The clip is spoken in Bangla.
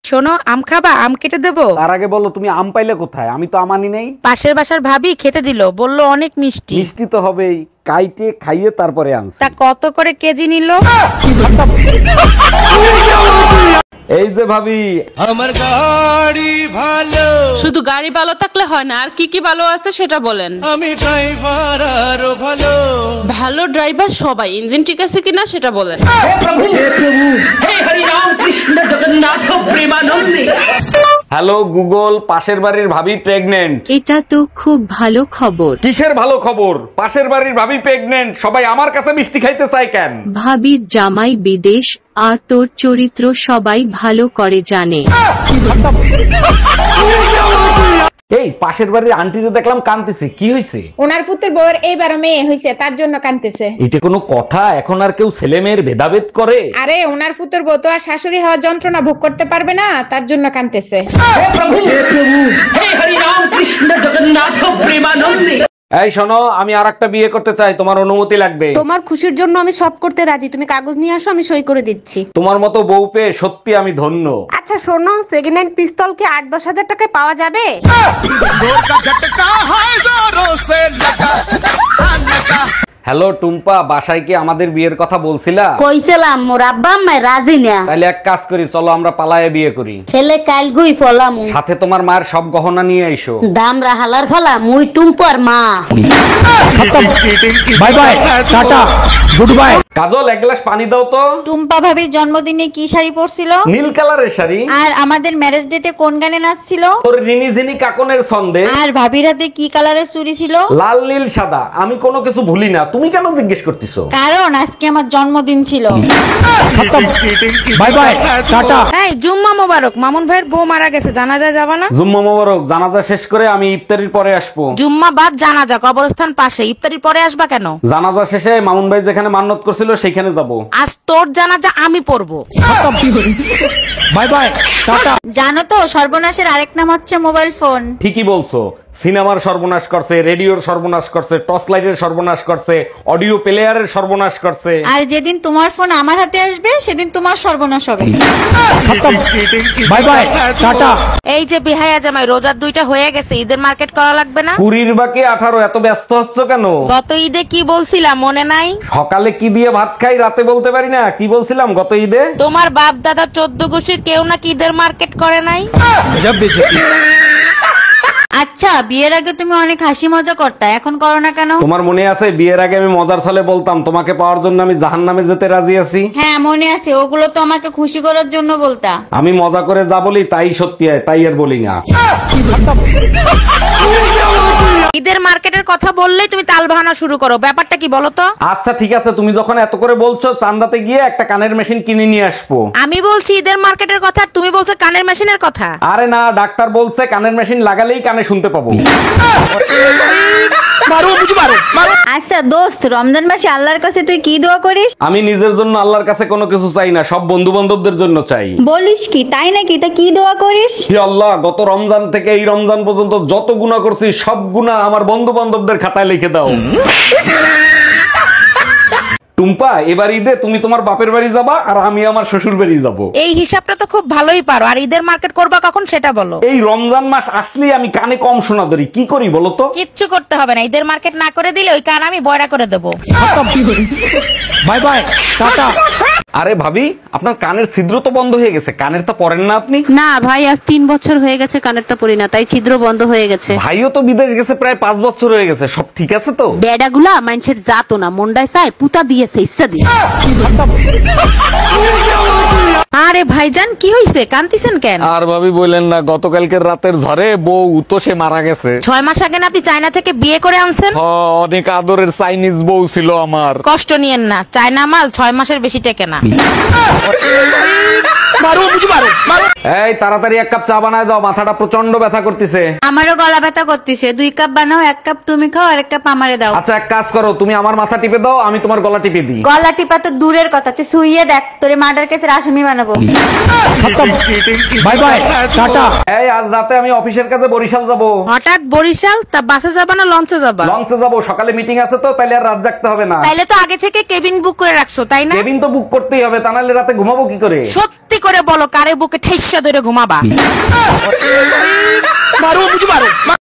শোনো, আম খাবা? আম কেটে দেবো? তার আগে বলো তুমি আম পাইলে কোথায়? আমি তো আম আনি নাই। পাশের বাসার ভাবি খেতে দিল, বললো অনেক মিষ্টি। মিষ্টি তো হবেই, কাইটে খাইয়ে তারপরে আনছি। তা কত করে কেজি নিল? এই যে ভাবি, আমার গাড়ি ভালো। শুধু গাড়ি ভালো থাকলে হয় না, আর কি কি ভালো আছে সেটা বলেন। আমি ড্রাইভার আরো ভালো। ভালো ড্রাইভার সবাই, ইঞ্জিন ঠিক আছে কিনা সেটা বলেন। হ্যালো গুগল, পাশের বাড়ির ভাবি প্রেগনেন্ট। এটা তো খুব ভালো খবর। কিসের ভালো খবর? পাশের বাড়ির ভাবি প্রেগনেন্ট, সবাই আমার কাছে মিষ্টি খাইতে চায় কেন? ভাবির জামাই বিদেশ, আর তোর চরিত্র সবাই ভালো করে জানে। এই পাশের বাড়ির আন্টিকে দেখলাম কাঁদতেছে, কি হয়েছে? ওনার পুত্রের বউয়ের এইবার মেয়ে হয়েছে, তার জন্য কাঁদতেছে। এটা কোনো কথা? এখন আর কেউ ছেলে মেয়ের ভেদাভেদ করে? আরে ওনার পুত্রের বউ তো আর শাশুড়ি হওয়ার যন্ত্রণা ভোগ করতে পারবে না, তার জন্য কাঁদতেছে। এই শোনো, আমি আর একটা বিয়ে করতে চাই, তোমার অনুমতি লাগবে। তোমার খুশির জন্য আমি সব করতে রাজি, তুমি কাগজ নিয়ে আসো, আমি সই করে দিচ্ছি। তোমার মতো বউ পেয়ে সত্যি আমি ধন্য। আচ্ছা শোনো, সেকেন্ড হ্যান্ড পিস্তল কি 8-10 হাজার টাকায় পাওয়া যাবে? হ্যালো টুম্পা, বাসায় কি আমাদের বিয়ের কথা বলছিলা? কইছিলাম, মোর আব্বা আম্মা রাজি না। তাহলে এক কাজ করি, চলো আমরা পালায়ে বিয়ে করি। ছেলে কাল গুই ফলাম, সাথে তোমার মায়ের সব গহনা নিয়ে আইসো। দাম রাহালার ফলা মুই টুম্পর মা। Bye bye, tata, good bye. Kajal, এক গ্লাস পানি দাও তো। টুম্পা ভাবির জন্মদিনে কি শাড়ি পরছিল? নীল কালারের শাড়ি। আর আমাদের ম্যারেজ ডেটে কোন গানে নাচছিল? তোর রিনি ঝিনি কাকনের ছন্দে। আর ভাবির হাতে কি কালারের চুড়ি ছিল? লাল নীল সাদা, আমি কোনো কিছু ভুলি না, তুমি কেন জিজ্ঞেস করতেছো? কারণ আজকে আমার জন্মদিন ছিল। By bye, tata. এই জুম্মা মোবারক, মামুন ভাইয়ের বউ মারা গেছে, জানাজা যাবা না? জুম্মা মোবারক, জানাজা শেষ করে আমি ইফতারির পরে আসবো। জুম্মা বাদ জানাজা, কবরস্থান পাশে, ইফতারির পরে আসবা কেন? জানাজা শেষে মামুন ভাই যেখানে মান্নত করছিল সেখানে যাব। আজ তোর জানাজা আমি পড়বো। By bye, tata. জানো তো সর্বনাশের আরেক নাম হচ্ছে মোবাইল ফোন। ঠিকই বলছো, সিনেমার সর্বনাশ করছে, রেডিওর সর্বনাশ করছে, টর্চ লাইটের সর্বনাশ করছে, অডিও প্লেয়ারের সর্বনাশ করছে। আর যেদিন তোমার ফোন আমার হাতে আসবে সেদিন তোমার সর্বনাশ হবে। By bye, tata. এই যে বিহায়া জামাই, রোজার 2টা হয়ে গেছে, ঈদের মার্কেট করা লাগবে না? 20 বাকি 18, এত ব্যস্ত হচ্ছ কেন? গত ঈদে কি বলছিলাম মনে নাই? সকালে কি দিয়ে ভাত খাই রাতে বলতে পারি না, কি বলছিলাম গত ঈদে? তোমার বাপ দাদা 14 গোষ্ঠীর কেউ নাকি ঈদের মার্কেট করে নাই। আচ্ছা, বিয়ের আগে তুমি অনেক হাসি মজা করতা, এখন করো না কেন? তোমার মনে আছে বিয়ের আগে আমি মজার ছলে বলতাম তোমাকে পাওয়ার জন্য আমি জাহান্নামে যেতে রাজি আছি? হ্যাঁ মনে আছে, ওগুলো তো আমাকে খুশি করার জন্য বলতা। আমি মজা করে যা বলি তাই সত্যি হয়, তাই আর বলি না। ঈদের মার্কেটের কথা বললেই তুমি তাল বাহানা শুরু করো, ব্যাপারটা কি বলো তো? আচ্ছা ঠিক আছে, তুমি যখন এত করে বলছো, চান্দাতে গিয়ে একটা কানের মেশিন কিনে নিয়ে আসবো। আমি বলছি ঈদের মার্কেটের কথা, তুমি বলছো কানের মেশিনের কথা। আরে না, ডাক্তার বলছে কানের মেশিন লাগালেই কানে শুনতে পাবো। আচ্ছা দোস্ত, রমজান মাসে আল্লাহর কাছে তুই কি দোয়া করিস? আমি নিজের জন্য আল্লাহর কাছে কোনো কিছু চাই না, সব বন্ধু বান্ধবদের জন্য চাই। বলিস কি, তাই নাকি? তা কি দোয়া করিস? হে আল্লাহ, গত রমজান থেকে এই রমজান পর্যন্ত যত গুনাহ করছি সব গুনাহ আমার বন্ধু বান্ধবদের খাতায় লিখে দাও। টুম্পা, এবার ঈদে তুমি তোমার বাপের বাড়ি যাবা আর আমি আমার শ্বশুর বাড়ি যাব। এই হিসাবটা তো খুব ভালোই পারো। আর ঈদের মার্কেট করবা কখন সেটা বলো। এই রমজান মাস আসলেই আমি কানে কম শোনা ধরি, কি করি বলো তো? কিচ্ছু করতে হবে না, ঈদের মার্কেট না করে দিলে ওই কান আমি বয়রা করে দেবো। By bye, tata. আরে ভাবি, আপনার কানের ছিদ্র তো বন্ধ হয়ে গেছে, কানের তো পরেন না আপনি? না ভাই, আজ 3 বছর হয়ে গেছে কানেরটা পরি না, তাই ছিদ্র বন্ধ হয়ে গেছে। ভাইও তো বিদেশ গেছে প্রায় 5 বছর হয়ে গেছে, সব ঠিক আছে তো? বেডাগুলা মানুষের জাতো না, মন্ডায় চায় পুতা দিয়েছে ইচ্ছা দিয়ে। আরে ভাইজান, কি হইছে, কান্তিছেন কেন? আর ভাবি বললেন না, গতকালকের রাতের ঝড়ে বউ তো সে মারা গেছে। 6 মাস আগে না আপনি চায়না থেকে বিয়ে করে আনছেন? অনেক আদরের চাইনিজ বউ ছিল আমার। কষ্ট নিয়েন না, চায়না মাল 6 মাসের বেশি টেকে না। এই তাড়াতাড়ি 1 কাপ চা বানায় দাও, মাথাটা প্রচন্ড ব্যথা করতেছে। আমারও গলা ব্যথা করতেছে, 2 কাপ বানাও, 1 কাপ তুমি খাও আর 1 কাপ আমারে দাও। আচ্ছা এক কাজ করো, তুমি আমার মাথা টিপে দাও, আমি তোমার গলা টিপে দিই। গলা টিপা তো দূরের কথা, তুই শুইয়ে দেখ, তোরে মার্ডার কেসের আসামি বানাবো। By bye, tata. এই আজ রাতে আমি অফিসের কাছে বরিশাল যাব। হঠাৎ বরিশাল? তা বাসে যাবা না লঞ্চে যাবা? লঞ্চে যাব, সকালে মিটিং আছে তো, তাইলে আর রাত জাগতে হবে না। তাইলে তো আগে থেকে কেবিন বুক করে রাখছো, তাই না? কেবিন তো বুক করতেই হবে, তা নাহলে রাতে ঘুমাবো কি করে? সত্যি করে বলো, কারে বুকে ঠেসছো ধরে ঘুমাবা।